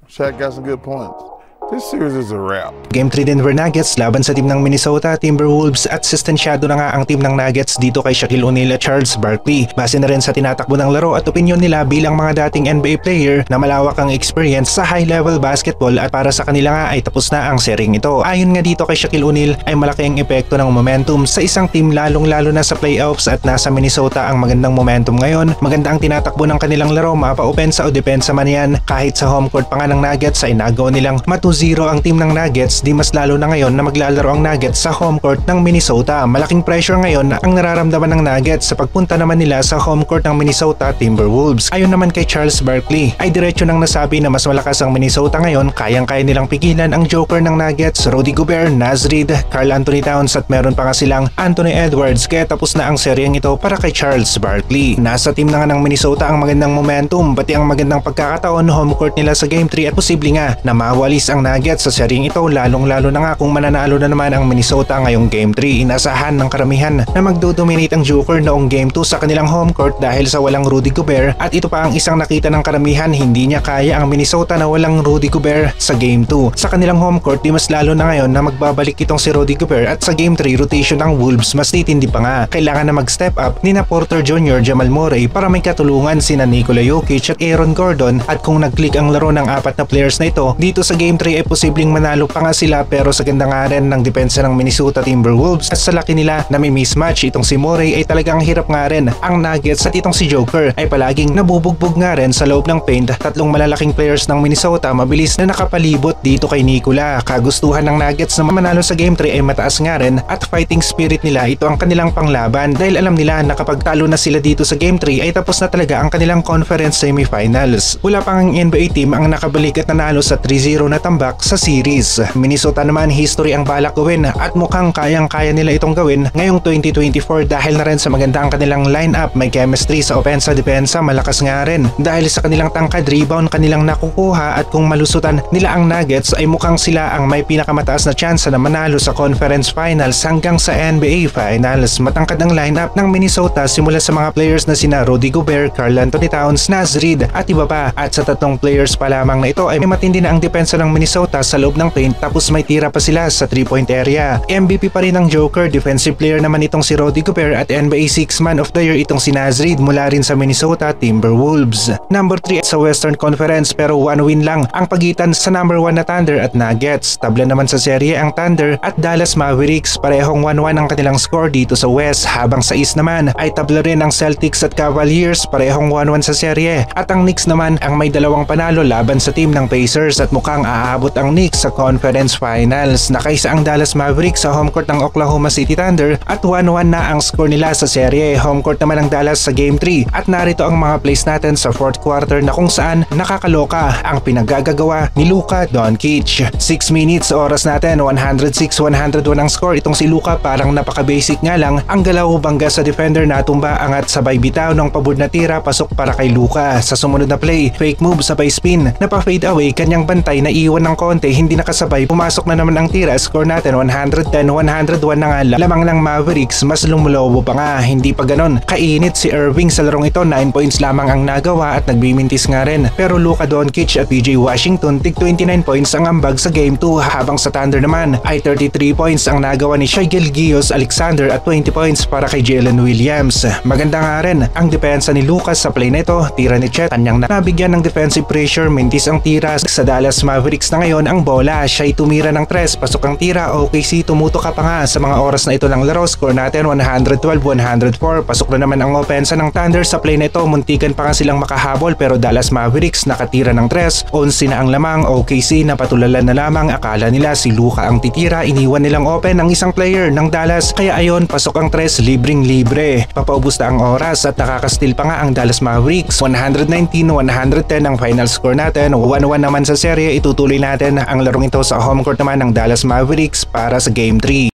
Shaq got some good points. This series is a wrap. Game 3 Denver Nuggets laban sa team ng Minnesota Timberwolves at sistensyado na nga ang team ng Nuggets dito kay Shaquille O'Neal at Charles Barkley. Base na rin sa tinatakbo ng laro at opinyon nila bilang mga dating NBA player na malawak ang experience sa high-level basketball at para sa kanila nga ay tapos na ang sering ito. Ayon nga dito kay Shaquille O'Neal ay malaki ang epekto ng momentum sa isang team lalong-lalo na sa playoffs at nasa Minnesota ang magandang momentum ngayon. Maganda ang tinatakbo ng kanilang laro, mapa-opensa o depensa man yan. Kahit sa home court pa nga ng Nuggets ay nagawa nilang 2-0 ang team ng Nuggets, di mas lalo na ngayon na maglalaro ang Nuggets sa home court ng Minnesota. Malaking pressure ngayon ang nararamdaman ng Nuggets sa pagpunta naman nila sa home court ng Minnesota Timberwolves. Ayon naman kay Charles Barkley ay diretso nang nasabi na mas malakas ang Minnesota ngayon, kayang-kaya nilang pigilan ang joker ng Nuggets, Rudy Gobert, Naz Reid, Karl Anthony Towns at meron pa nga silang Anthony Edwards, kaya tapos na ang seryeng ito para kay Charles Barkley. Nasa team na nga ng Minnesota ang magandang momentum, pati ang magandang pagkakataon home court nila sa Game 3 at posible nga na mawalis ang Nuggets sa seryeng ito, lalong-lalo na nga kung mananalo na naman ang Minnesota ngayong Game 3. Inasahan ng karamihan na magdodominate ang joker noong Game 2 sa kanilang home court dahil sa walang Rudy Gobert, at ito pa ang isang nakita ng karamihan, hindi niya kaya ang Minnesota na walang Rudy Gobert sa Game 2. Sa kanilang home court, di mas lalo na ngayon na magbabalik itong si Rudy Gobert at sa Game 3 rotation ng Wolves mas titindi pa nga. Kailangan na mag-step up ni na Porter Jr., Jamal Murray para may katulungan sina Nikola Jokic at Aaron Gordon, at kung nag-click ang laro ng apat na players na ito dito sa Game 3 ay posibleng manalo pa nga sila, pero sa ganda nga rin ng depensa ng Minnesota Timberwolves at sa laki nila na may mismatch itong si Murray ay talagang hirap nga rin ang Nuggets, at itong si Joker ay palaging nabubugbog nga rin sa loob ng paint. Tatlong malalaking players ng Minnesota mabilis na nakapalibot dito kay Nikola. Kagustuhan ng Nuggets na manalo sa Game 3 ay mataas nga rin at fighting spirit nila ito ang kanilang panglaban dahil alam nila na kapag talo na sila dito sa Game 3 ay tapos na talaga ang kanilang conference semifinals. Wala pang ang NBA team ang nakabalik at nanalo sa 3-0 na tambak sa series. Minnesota naman history ang balak gawin at mukhang kayang-kaya nila itong gawin ngayong 2024 dahil na rin sa maganda ang kanilang lineup, may chemistry sa opensa depensa, malakas nga rin dahil sa kanilang tangkad rebound kanilang nakukuha, at kung malusutan nila ang Nuggets ay mukhang sila ang may pinakamataas na chance na manalo sa conference finals hanggang sa NBA finals. Matangkad ang lineup ng Minnesota simula sa mga players na sina Rudy Gobert, Karl Anthony Towns, Naz Reid at iba pa, at sa tatlong players pa lamang na ito ay matindi na ang depensa ng Minnesota sa loob ng paint, tapos may tira pa sila sa 3-point area. MVP pa rin ang Joker, defensive player naman itong si Rudy Gobert at NBA 6 Man of the Year itong si Naz Reid mula rin sa Minnesota Timberwolves. Number 3 sa Western Conference, pero 1 win lang ang pagitan sa number 1 na Thunder at Nuggets. Tabla naman sa serye ang Thunder at Dallas Mavericks, parehong 1-1 ang kanilang score dito sa West, habang sa East naman ay tabla rin ang Celtics at Cavaliers, parehong 1-1 sa serye, at ang Knicks naman ang may dalawang panalo laban sa team ng Pacers at mukhang aabot ang Knicks sa conference finals. Nakaisa ang Dallas Mavericks sa home court ng Oklahoma City Thunder at 1-1 na ang score nila sa serye. Home court naman ang Dallas sa Game 3 at narito ang mga plays natin sa fourth quarter na kung saan nakakaloka ang pinaggagawa ni Luka Doncic. 6 minutes oras natin, 106-101 ang score. Itong si Luka parang napaka-basic nga lang ang galaw, bangga sa defender, natumba, angat sabay bitaw ng pabud na tira, pasok para kay Luka. Sa sumunod na play, fake move sabay spin, napa-fade away, kanyang bantay na iwan ng konti, hindi nakasabay, pumasok na naman ang tira. Score natin 110-101 na nga lamang ng Mavericks, mas lumulobo pa nga. Hindi pa ganon kainit si Irving sa larong ito, 9 points lamang ang nagawa at nagbimintis nga rin, pero Luka Doncic at PJ Washington tig 29 points ang ambag sa Game 2, habang sa Thunder naman ay 33 points ang nagawa ni Shai Gilgeous-Alexander at 20 points para kay Jalen Williams. Maganda nga rin ang depensa ni Lucas sa play na ito, tira ni Chet, kanyang nabigyan ng defensive pressure, mintis ang tira. Sa Dallas Mavericks na ngayon ang bola, siya'y tumira ng 3, pasok ang tira, OKC tumutok ka pa nga sa mga oras na ito ng laro. Score natin 112-104, pasok na naman ang opensa ng Thunder sa play na ito, muntikan pa nga silang makahabol pero Dallas Mavericks nakatira ng 3, 11 na ang lamang. OKC napatulalan na lamang, akala nila si Luka ang titira, iniwan nilang open ang isang player ng Dallas, kaya ayon pasok ang 3, libreng libre. Papaubos na ang oras at nakakastil pa nga ang Dallas Mavericks. 119-110 ang final score natin, 1-1 naman sa serye. Itutuloy natin ang larong ito sa home court naman ng Dallas Mavericks para sa Game 3.